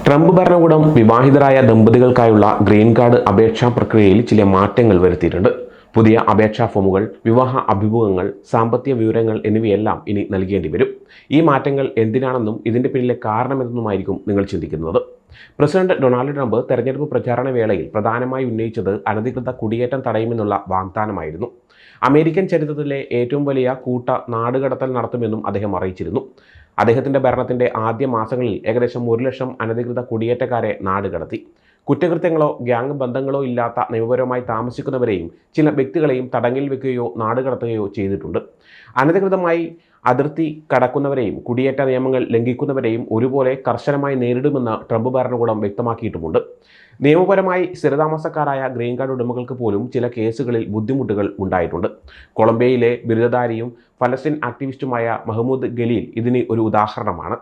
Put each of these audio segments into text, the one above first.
Trump ഭരണകൂടം വിവാഹിതരായ ദമ്പതികൾക്കായുള്ള green card അപേക്ഷാ പ്രക്രിയയിൽ ചില മാറ്റങ്ങൾ വരുത്തിയിട്ടുണ്ട്. പുതിയ അപേക്ഷാ ഫോമുകൾ, വിവാഹ അഭിമുഖങ്ങൾ, സാമ്പത്തിക വിവരങ്ങൾ എന്നിവയെല്ലാം ഇനി നൽകേണ്ടി വരും. ഈ മാറ്റങ്ങൾ എന്തിനാണെന്നും ഇതിൻ്റെ പിന്നിലെ കാരണമെന്തെന്നുമായിരിക്കും നിങ്ങൾ ചിന്തിക്കുന്നത്. പ്രസിഡന്റ് ഡൊണാൾഡ് ട്രംപ് തെരഞ്ഞെടുപ്പ് പ്രചാരണ വേളയിൽ പ്രധാനമായി ഉന്നയിച്ചത് അനധികൃത കുടിയേറ്റം തടയുമെന്നുള്ള വാഗ്ദാനമായിരുന്നു. അമേരിക്കൻ ചരിത്രത്തിലെ ഏറ്റവും വലിയ കൂട്ട നാടുകടത്തൽ നടത്തുമെന്നും അദ്ദേഹം അറിയിച്ചിരുന്നു. അദ്ദേഹത്തിൻ്റെ ഭരണത്തിൻ്റെ ആദ്യ മാസങ്ങളിൽ ഏകദേശം 1 ലക്ഷം അനധികൃത കുടിയേറ്റക്കാരെ നാടുകടത്തി. കുറ്റകൃത്യങ്ങളോ ഗ്യാങ് ബന്ധങ്ങളോ ഇല്ലാത്ത നിയമപരമായി താമസിക്കുന്നവരെയും ചില വ്യക്തികളെയും തടങ്കിൽ വെക്കുകയോ നാടുകടത്തുകയോ ചെയ്തിട്ടുണ്ട്. അനധികൃതമായി അതിർത്തി കടക്കുന്നവരെയും കുടിയേറ്റ നിയമങ്ങൾ ലംഘിക്കുന്നവരെയും ഒരുപോലെ കർശനമായി നേരിടുമെന്ന് ട്രംപ് ഭരണകൂടം വ്യക്തമാക്കിയിട്ടുമുണ്ട്. നിയമപരമായി സ്ഥിരതാമസക്കാരായ ഗ്രീൻ കാർഡ് ഉടമകൾക്ക് പോലും ചില കേസുകളിൽ ബുദ്ധിമുട്ടുകൾ ഉണ്ടായിട്ടുണ്ട്. കൊളംബിയയിലെ ബിരുദധാരിയും ഫലസ്തീൻ ആക്ടിവിസ്റ്റുമായ മഹ്മൂദ് ഖലീൽ ഇതിന് ഒരു ഉദാഹരണമാണ്.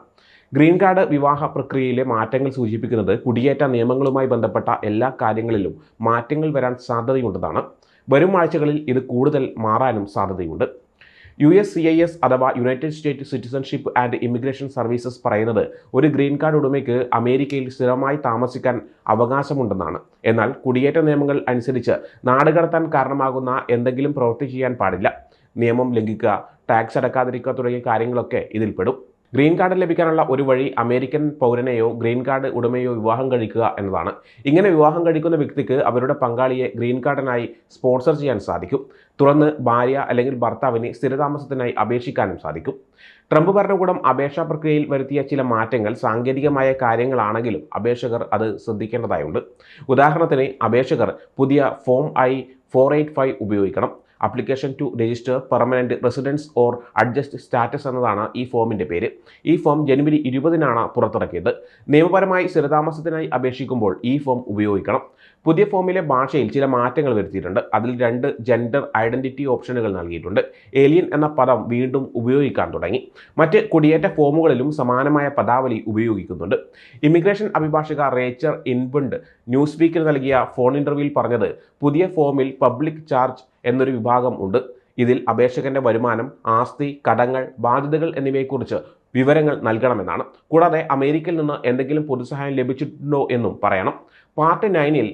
ഗ്രീൻ കാർഡ് വിവാഹ പ്രക്രിയയിലെ മാറ്റങ്ങൾ സൂചിപ്പിക്കുന്നത് കുടിയേറ്റ നിയമങ്ങളുമായി ബന്ധപ്പെട്ട എല്ലാ കാര്യങ്ങളിലും മാറ്റങ്ങൾ വരാൻ സാധ്യതയുണ്ടെന്നാണ്. വരും ആഴ്ചകളിൽ ഇത് കൂടുതൽ മാറാനും സാധ്യതയുണ്ട്. USCIS അഥവാ United state citizenship and immigration services പറയുന്നത് ഒരു ഗ്രീൻ കാർഡ് ഉടമയ്ക്ക് അമേരിക്കയിൽ സ്ഥിരമായി താമസിക്കാൻ അവകാശമുണ്ടെന്നാണ്. എന്നാൽ കുടിയേറ്റ നിയമങ്ങൾ അനുസരിച്ച് നാടുകടത്താൻ കാരണമാകുന്ന എന്തെങ്കിലും പ്രവൃത്തി ചെയ്യാൻ പാടില്ല. നിയമം ലംഘിക്കുക, ടാക്സ് അടക്കാതിരിക്കുക തുടങ്ങിയ കാര്യങ്ങളൊക്കെ ഇതിൽപ്പെടും. ഗ്രീൻ കാർഡ് ലഭിക്കാനുള്ള ഒരു വഴി അമേരിക്കൻ പൗരനെയോ ഗ്രീൻ കാർഡ് ഉടമയോ വിവാഹം കഴിക്കുക എന്നതാണ്. ഇങ്ങനെ വിവാഹം കഴിക്കുന്ന വ്യക്തിക്ക് അവരുടെ പങ്കാളിയെ ഗ്രീൻ കാർഡിനായി സ്പോൺസർ ചെയ്യാൻ സാധിക്കും. തുടർന്ന് ഭാര്യ അല്ലെങ്കിൽ ഭർത്താവിന് സ്ഥിരതാമസത്തിനായി അപേക്ഷിക്കാനും സാധിക്കും. ട്രംപ് ഭരണകൂടം അപേക്ഷാ പ്രക്രിയയിൽ വരുത്തിയ ചില മാറ്റങ്ങൾ സാങ്കേതികമായ കാര്യങ്ങളാണെങ്കിലും അപേക്ഷകർ അത് ശ്രദ്ധിക്കേണ്ടതായുണ്ട്. ഉദാഹരണത്തിന്, അപേക്ഷകർ പുതിയ ഫോം I-485 ഉപയോഗിക്കണം. Application to register permanent residence or adjust status എന്നതാണ് ഈ ഫോമിൻ്റെ പേര്. ഈ ഫോം ജനുവരി 20-നാണ് പുറത്തിറക്കിയത്. നിയമപരമായി സ്ഥിരതാമസത്തിനായി അപേക്ഷിക്കുമ്പോൾ ഈ ഫോം ഉപയോഗിക്കണം. പുതിയ ഫോമിലെ ഭാഷയിൽ ചില മാറ്റങ്ങൾ വരുത്തിയിട്ടുണ്ട്. അതിൽ 2 ജെൻഡർ ഐഡന്റിറ്റി ഓപ്ഷനുകൾ നൽകിയിട്ടുണ്ട്. ഏലിയൻ എന്ന പദം വീണ്ടും ഉപയോഗിക്കാൻ തുടങ്ങി. മറ്റ് കുടിയേറ്റ ഫോമുകളിലും സമാനമായ പദാവലി ഉപയോഗിക്കുന്നുണ്ട്. ഇമിഗ്രേഷൻ അഭിഭാഷക റേച്ചൽ ഇൻബണ്ട് ന്യൂസ് വീക്കിന് നൽകിയ ഫോൺ ഇന്റർവ്യൂവിൽ പറഞ്ഞത്, പുതിയ ഫോമിൽ പബ്ലിക് ചാർജ് എന്നൊരു വിഭാഗം ഉണ്ട്. ഇതിൽ അപേക്ഷകന്റെ വരുമാനം, ആസ്തി, കടങ്ങൾ, ബാധ്യതകൾ എന്നിവയെക്കുറിച്ച് വിവരങ്ങൾ നൽകണമെന്നാണ്. കൂടാതെ അമേരിക്കയിൽ നിന്ന് എന്തെങ്കിലും പൊതുസഹായം ലഭിച്ചിട്ടുണ്ടോ എന്നും പറയണം. പാർട്ട് 9-ൽ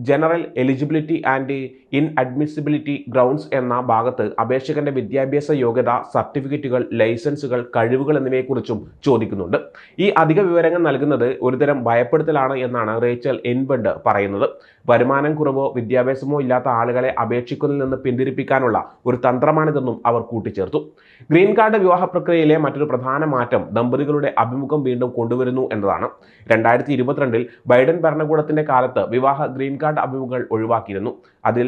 general eligibility and inadmissibility grounds എന്ന ഭാഗത്ത് അപേക്ഷകന്റെ വിദ്യാഭ്യാസ യോഗ്യത, സർട്ടിഫിക്കറ്റുകൾ, ലൈസൻസുകൾ, കഴിവുകൾ എന്നിവയെക്കുറിച്ചും ചോദിക്കുന്നുണ്ട്. ഈ അധിക വിവരങ്ങൾ നൽകുന്നത് ഒരുതരം ഭയപ്പെടുത്തലാണ് എന്നാണ് റേച്ചൽ ഇൻബണ്ട് പറയുന്നത്. വരുമാനം കുറവോ വിദ്യാഭ്യാസമോ ഇല്ലാത്ത ആളുകളെ അപേക്ഷിക്കുന്നതിൽ നിന്ന് പിന്തിരിപ്പിക്കാനുള്ള ഒരു തന്ത്രമാണിതെന്നും അവർ കൂട്ടിച്ചേർത്തു. ഗ്രീൻ കാർഡ് വിവാഹ പ്രക്രിയയിലെ മറ്റൊരു പ്രധാന മാറ്റം ദമ്പതികളുടെ അഭിമുഖം വീണ്ടും കൊണ്ടുവരുന്നു എന്നതാണ്. 2022-ൽ ബൈഡൻ ഭരണകൂടത്തിന്റെ കാലത്ത് വിവാഹ ഗ്രീൻ കാർഡ് അഭിമുഖങ്ങൾ ഒഴിവാക്കിയിരുന്നു. അതിൽ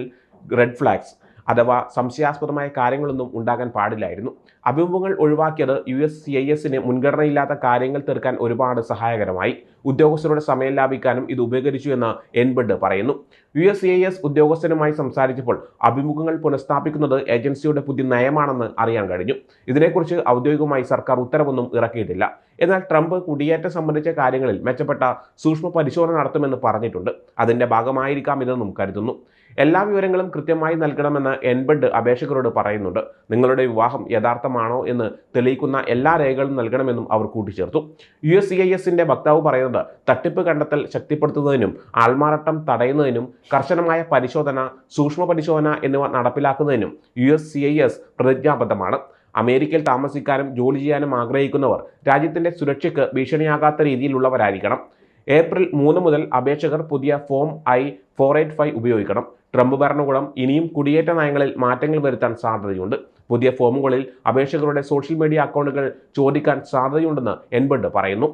റെഡ് ഫ്ലാഗ്സ് അഥവാ സംശയാസ്പദമായ കാര്യങ്ങളൊന്നും ഉണ്ടാകാൻ പാടില്ലായിരുന്നു. അഭിമുഖങ്ങൾ ഒഴിവാക്കിയത് USCIS-ന് മുൻഗണനയില്ലാത്ത കാര്യങ്ങൾ തീർക്കാൻ ഒരുപാട് സഹായകരമായി. ഉദ്യോഗസ്ഥരുടെ സമയം ലാഭിക്കാനും ഇത് ഉപകരിച്ചു എന്ന് എൻബഡ് പറയുന്നു. USCIS ഉദ്യോഗസ്ഥനുമായി സംസാരിച്ചപ്പോൾ അഭിമുഖങ്ങൾ പുനഃസ്ഥാപിക്കുന്നത് ഏജൻസിയുടെ പുതിയ നയമാണെന്ന് അറിയാൻ കഴിഞ്ഞു. ഇതിനെക്കുറിച്ച് ഔദ്യോഗികമായി സർക്കാർ ഉത്തരവൊന്നും ഇറക്കിയിട്ടില്ല. എന്നാൽ ട്രംപ് കുടിയേറ്റം സംബന്ധിച്ച കാര്യങ്ങളിൽ മെച്ചപ്പെട്ട സൂക്ഷ്മ പരിശോധന നടത്തുമെന്ന് പറഞ്ഞിട്ടുണ്ട്. അതിൻ്റെ ഭാഗമായിരിക്കാം ഇതെന്നും കരുതുന്നു. എല്ലാ വിവരങ്ങളും കൃത്യമായി നൽകണമെന്ന് എൻബഡ് അപേക്ഷകരോട് പറയുന്നുണ്ട്. നിങ്ങളുടെ വിവാഹം യഥാർത്ഥമാണോ എന്ന് തെളിയിക്കുന്ന എല്ലാ രേഖകളും നൽകണമെന്നും അവർ കൂട്ടിച്ചേർത്തു. USCIS-ന്റെ വക്താവ് പറയുന്നത്, തട്ടിപ്പ് കണ്ടെത്തൽ ശക്തിപ്പെടുത്തുന്നതിനും ആൾമാറാട്ടം തടയുന്നതിനും കർശനമായ പരിശോധന, സൂക്ഷ്മ പരിശോധന എന്നിവ നടപ്പിലാക്കുന്നതിനും USCIS പ്രതിജ്ഞാബദ്ധമാണ്. അമേരിക്കയിൽ താമസിക്കാനും ജോലി ചെയ്യാനും ആഗ്രഹിക്കുന്നവർ രാജ്യത്തിൻ്റെ സുരക്ഷയ്ക്ക് ഭീഷണിയാകാത്ത രീതിയിലുള്ളവരായിരിക്കണം. ഏപ്രിൽ 3 മുതൽ അപേക്ഷകർ പുതിയ ഫോം I-485 ഉപയോഗിക്കണം. ട്രംപ് ഭരണകൂടം ഇനിയും കുടിയേറ്റ നയങ്ങളിൽ മാറ്റങ്ങൾ വരുത്താൻ സാധ്യതയുണ്ട്. പുതിയ ഫോമുകളിൽ അപേക്ഷകരുടെ സോഷ്യൽ മീഡിയ അക്കൗണ്ടുകൾ ചോദിക്കാൻ സാധ്യതയുണ്ടെന്ന് എൻബഡ് പറയുന്നു.